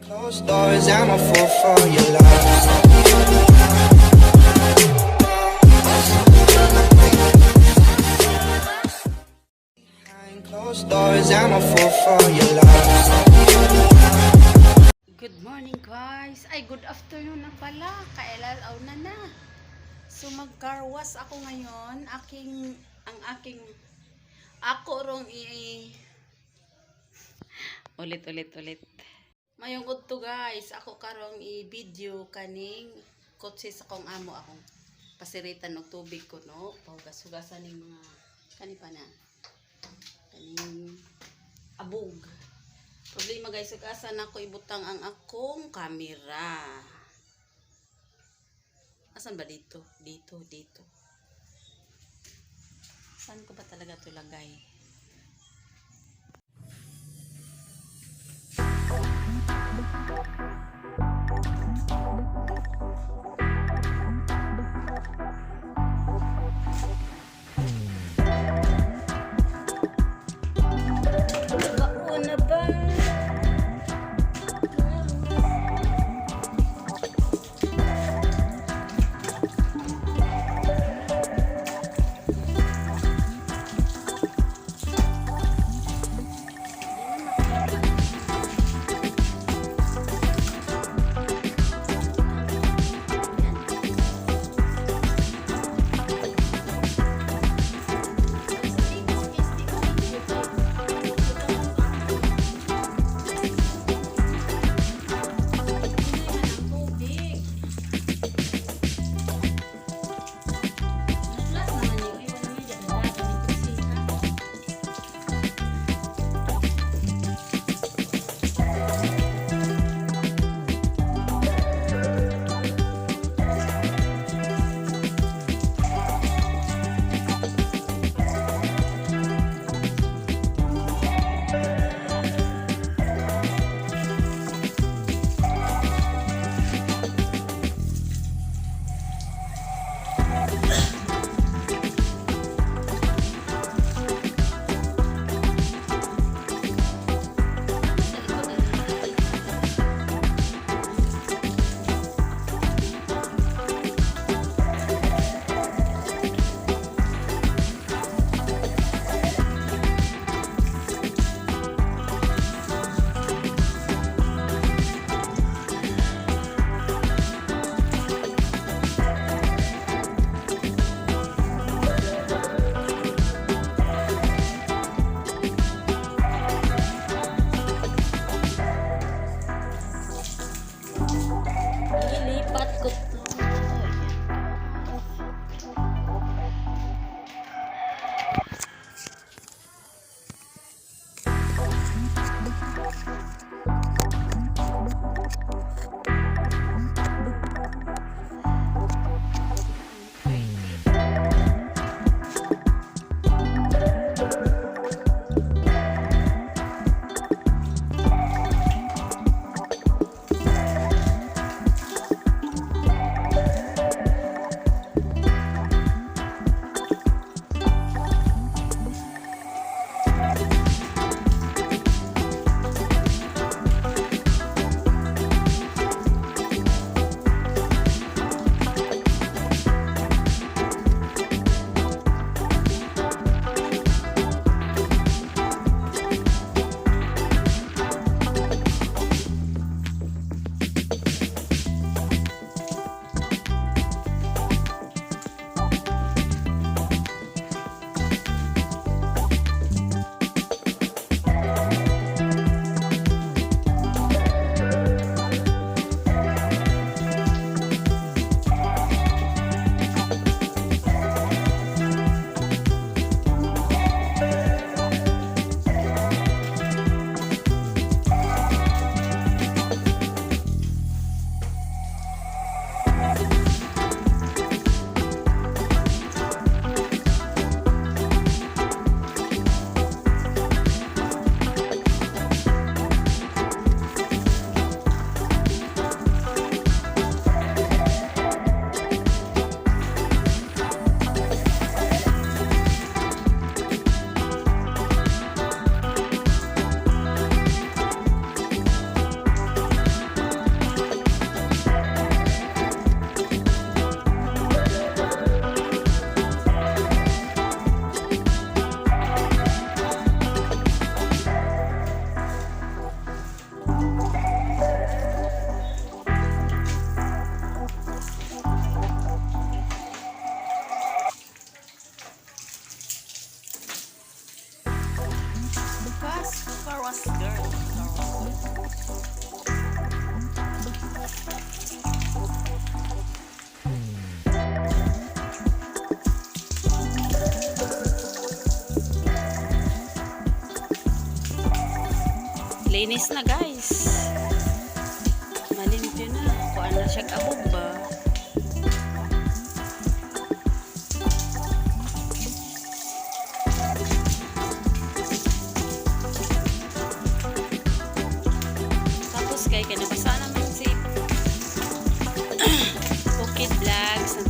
Closed doors, I'm a fool for your love. Behind closed doors, I'm a fool for your love. Good morning guys. Ay, good afternoon na pala. Kailalaw na. So magkarwas ako ngayon. Ako rong ulit. Mayong udto guys. Ako karong i-video kaning kotse sa kong amo akong pasiritan og tubig ko no. Pahugas-hugasan ning mga kanipa na. Kaning abog. Problema guys, asan ako ibutang ang akong camera. Asan ba dito? Dito. Saan ko ba talaga ito lagay? Bako na ba? Linis na guys. Malimpyo na. Kuha na siya kabog ba? Tapos kay kinabasa naman si Bukid Vlogs na